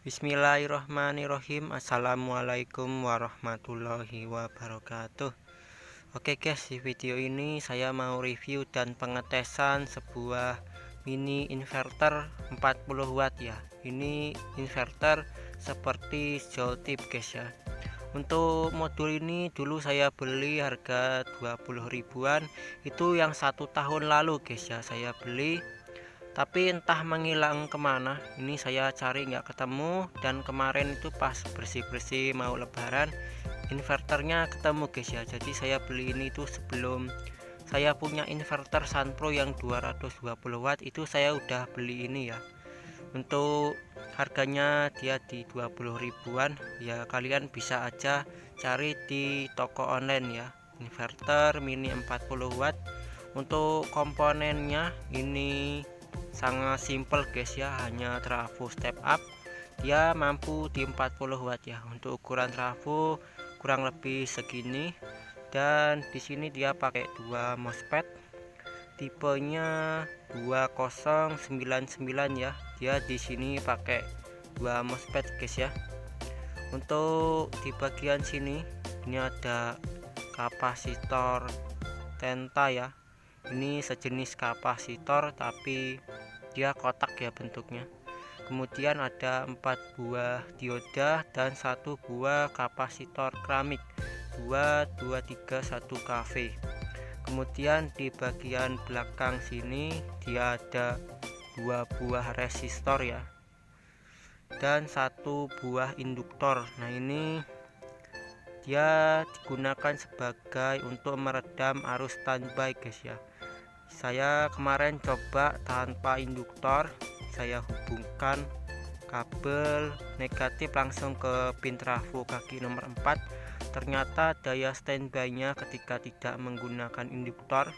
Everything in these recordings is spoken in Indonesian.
Bismillahirrahmanirrahim. Assalamualaikum warahmatullahi wabarakatuh. Oke guys, di video ini saya mau review dan pengetesan sebuah mini inverter 40 watt ya. Ini inverter seperti Joltip guys ya. Untuk modul ini dulu saya beli harga 20 ribuan. Itu yang 1 tahun lalu guys ya saya beli, tapi entah menghilang kemana. Ini saya cari nggak ketemu, dan kemarin itu pas bersih-bersih mau lebaran inverternya ketemu guys ya. Jadi saya beli ini tuh sebelum saya punya inverter Sunpro yang 220 watt itu saya udah beli ini ya. Untuk harganya dia di 20 ribuan ya, kalian bisa aja cari di toko online ya, inverter mini 40 watt. Untuk komponennya ini sangat simple guys ya, hanya trafo step up. Dia mampu di 40 watt ya. Untuk ukuran trafo kurang lebih segini, dan di sini dia pakai 2 MOSFET tipenya 2099 ya. Dia di sini pakai 2 MOSFET guys ya. Untuk di bagian sini ini ada kapasitor Tenta ya. Ini sejenis kapasitor tapi dia kotak ya bentuknya. Kemudian ada 4 buah dioda dan 1 buah kapasitor keramik 2231 kV. Kemudian di bagian belakang sini dia ada 2 buah resistor ya, dan 1 buah induktor. Nah ini dia digunakan sebagai untuk meredam arus standby guys ya. Saya kemarin coba tanpa induktor, saya hubungkan kabel negatif langsung ke pin trafo kaki nomor 4. Ternyata daya standby nya ketika tidak menggunakan induktor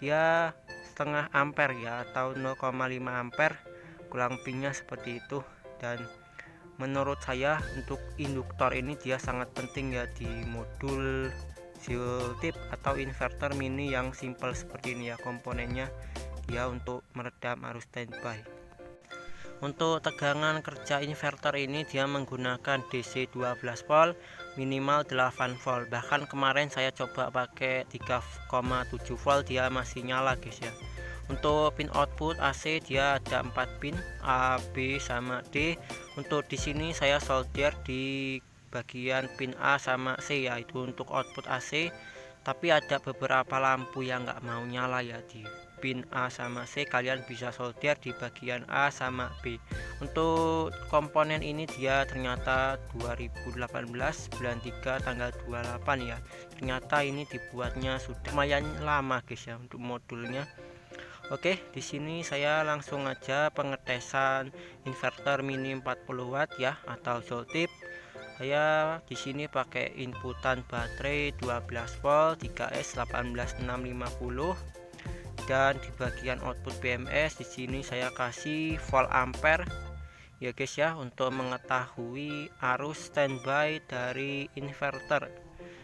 dia setengah ampere ya, atau 0,5 ampere, kurang lebihnya seperti itu. Dan menurut saya untuk induktor ini dia sangat penting ya di modul Joltip atau inverter mini yang simple seperti ini ya. Komponennya dia untuk meredam arus standby. Untuk tegangan kerja inverter ini dia menggunakan DC 12 volt minimal 8 volt. Bahkan kemarin saya coba pakai 3,7 volt dia masih nyala guys ya. Untuk pin output AC dia ada 4 pin, A, B sama D. Untuk di sini saya solder di bagian pin A sama C ya, itu untuk output AC. Tapi ada beberapa lampu yang nggak mau nyala ya di pin A sama C. Kalian bisa solder di bagian A sama B. Untuk komponen ini dia ternyata 2018 bulan 3 tanggal 28 ya. Ternyata ini dibuatnya sudah lumayan lama guys ya untuk modulnya. Oke, di sini saya langsung aja pengetesan inverter mini 40 watt ya atau Joltip. Saya di sini pakai inputan baterai 12 volt 3S 18650, dan di bagian output BMS di sini saya kasih volt ampere ya guys ya, untuk mengetahui arus standby dari inverter.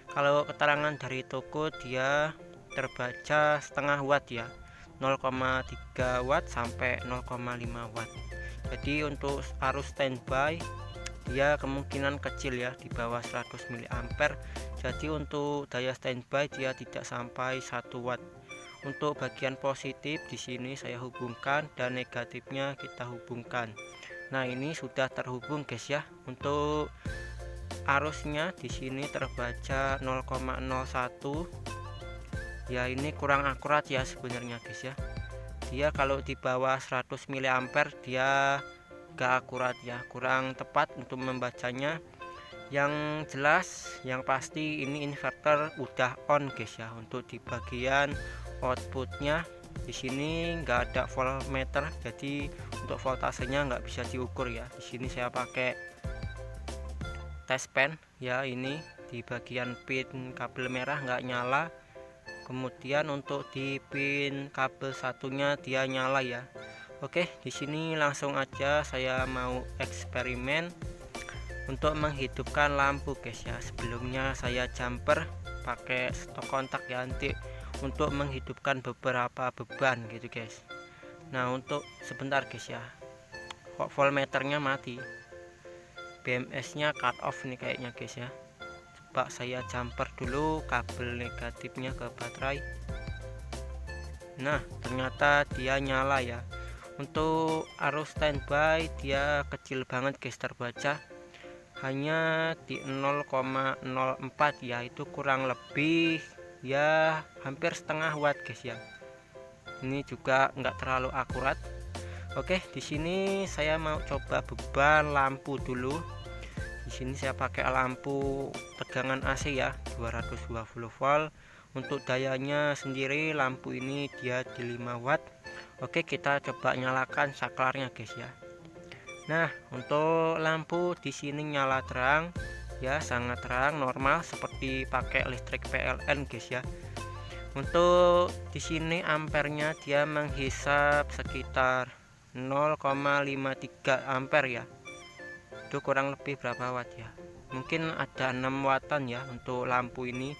Kalau keterangan dari toko dia terbaca setengah watt ya, 0,3 watt sampai 0,5 watt. Jadi untuk arus standby dia kemungkinan kecil ya, di bawah 100 mA. Jadi untuk daya standby dia tidak sampai 1 watt. Untuk bagian positif di sini saya hubungkan dan negatifnya kita hubungkan. Nah ini sudah terhubung guys ya. Untuk arusnya di sini terbaca 0,01 ya. Ini kurang akurat ya sebenarnya guys ya. Dia kalau di bawah 100 mA dia gak akurat ya, kurang tepat untuk membacanya. Yang jelas yang pasti ini inverter udah on guys ya. Untuk di bagian outputnya di sini nggak ada voltmeter, jadi untuk voltasenya nggak bisa diukur ya. Di sini saya pakai test pen ya. Ini di bagian pin kabel merah nggak nyala. Kemudian untuk di pin kabel satunya dia nyala ya. Oke, di sini langsung aja saya mau eksperimen untuk menghidupkan lampu guys ya. Sebelumnya saya jumper pakai stok kontak ya nanti untuk menghidupkan beberapa beban gitu guys. Nah untuk sebentar guys ya, kok voltmeternya mati. BMS nya cut off nih kayaknya guys ya. Coba saya jumper dulu kabel negatifnya ke baterai. Nah ternyata dia nyala ya. Untuk arus standby dia kecil banget guys, terbaca hanya di 0,04 ya, itu kurang lebih ya hampir setengah watt guys ya. Ini juga enggak terlalu akurat. Oke, di sini saya mau coba beban lampu dulu. Di sini saya pakai lampu tegangan AC ya, 220 volt. Untuk dayanya sendiri lampu ini dia di 5 watt. Oke, kita coba nyalakan saklarnya guys ya. Nah, untuk lampu di sini nyala terang ya, sangat terang normal seperti pakai listrik PLN guys ya. Untuk di sini ampernya dia menghisap sekitar 0,53 ampere ya. Itu kurang lebih berapa watt ya? Mungkin ada 6 wattan ya untuk lampu ini.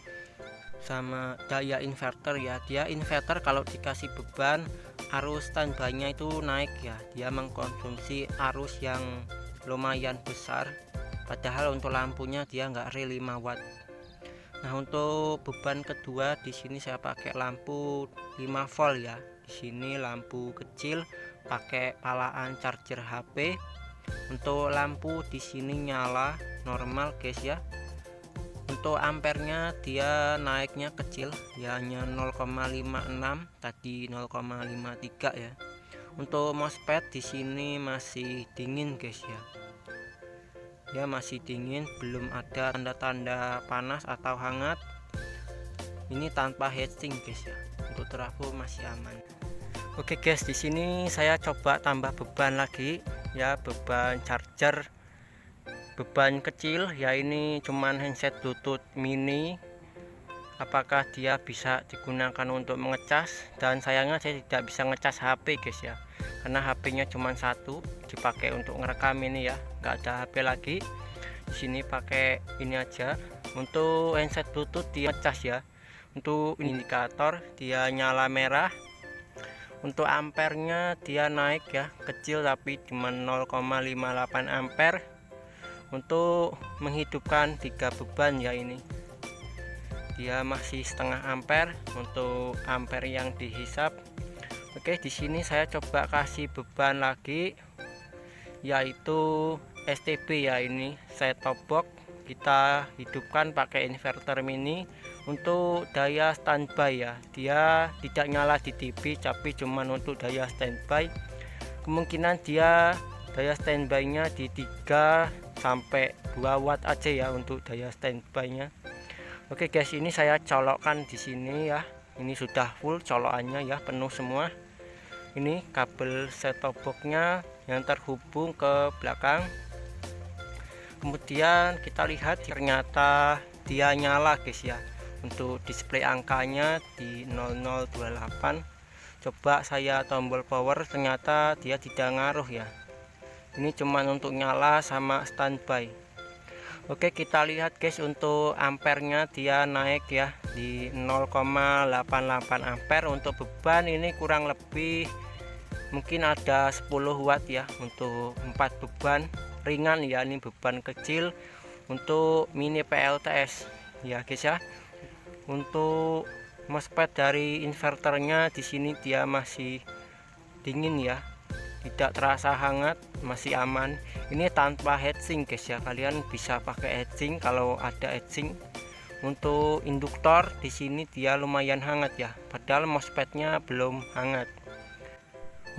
Sama daya inverter ya, dia inverter kalau dikasih beban arus standby-nya itu naik ya, dia mengkonsumsi arus yang lumayan besar, padahal untuk lampunya dia nggak real 5 watt. Nah untuk beban kedua di sini saya pakai lampu 5 volt ya. Di sini lampu kecil pakai palaan charger HP. Untuk lampu di sini nyala normal guys ya. Untuk ampernya dia naiknya kecil ya, hanya 0,56 tadi 0,53 ya. Untuk MOSFET di sini masih dingin guys ya. Ya masih dingin, belum ada tanda-tanda panas atau hangat. Ini tanpa heatsink guys ya. Untuk trafo masih aman. Oke guys, di sini saya coba tambah beban lagi ya, beban charger. Beban kecil ya, ini cuman handset Bluetooth mini. Apakah dia bisa digunakan untuk mengecas? Dan sayangnya saya tidak bisa ngecas HP guys ya, karena HP-nya cuma satu, dipakai untuk ngerekam ini ya, nggak ada HP lagi. Di sini pakai ini aja. Untuk handset Bluetooth dia ngecas ya. Untuk indikator dia nyala merah. Untuk ampernya dia naik ya, kecil tapi cuma 0,58 ampere. Untuk menghidupkan 3 beban ya, ini dia masih setengah ampere untuk ampere yang dihisap. Oke, di sini saya coba kasih beban lagi, yaitu STB ya, ini set top box kita hidupkan pakai inverter mini. Untuk daya standby ya, dia tidak nyala di TV tapi cuman untuk daya standby. Kemungkinan dia daya standby-nya di 3 sampai 2 watt aja ya untuk daya standby-nya. Oke guys, ini saya colokkan di sini ya. Ini sudah full colokannya ya, penuh semua. Ini kabel set top box-nya yang terhubung ke belakang. Kemudian kita lihat ternyata dia nyala guys ya. Untuk display angkanya di 0028. Coba saya tombol power, ternyata dia tidak ngaruh ya. Ini cuma untuk nyala sama standby. Oke, kita lihat guys, untuk ampernya dia naik ya di 0,88 ampere. Untuk beban ini kurang lebih mungkin ada 10 watt ya, untuk 4 beban ringan ya, ini beban kecil untuk mini PLTS ya guys ya. Untuk MOSFET dari inverternya di sini dia masih dingin ya, tidak terasa hangat, masih aman. Ini tanpa heatsink guys ya, kalian bisa pakai heatsink kalau ada heatsink. Untuk induktor di sini dia lumayan hangat ya, padahal MOSFET-nya belum hangat.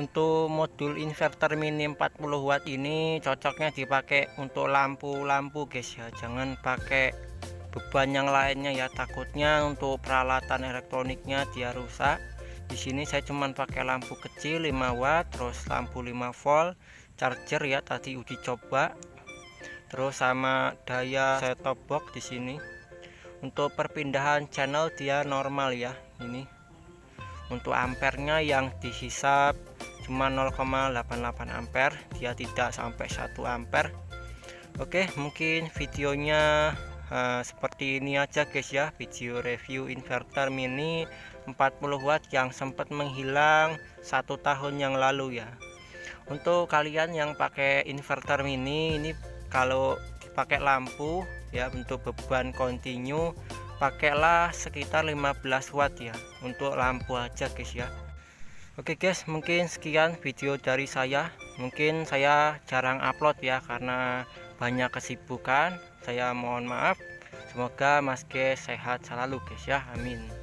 Untuk modul inverter mini 40 watt ini cocoknya dipakai untuk lampu-lampu guys ya, jangan pakai beban yang lainnya ya, takutnya untuk peralatan elektroniknya dia rusak. Di sini saya cuman pakai lampu kecil 5 watt, terus lampu 5 volt, charger ya tadi uji coba, terus sama daya set top box di sini. Untuk perpindahan channel dia normal ya. Ini untuk ampernya yang dihisap cuma 0,88 ampere, dia tidak sampai 1 ampere. Oke, mungkin videonya seperti ini aja guys ya, video review inverter mini 40 watt yang sempat menghilang 1 tahun yang lalu ya. Untuk kalian yang pakai inverter mini, ini kalau dipakai lampu ya untuk beban kontinu, pakailah sekitar 15 watt ya untuk lampu aja guys ya. Oke guys, mungkin sekian video dari saya. Mungkin saya jarang upload ya karena banyak kesibukan. Saya mohon maaf. Semoga Mas guys sehat selalu guys ya, amin.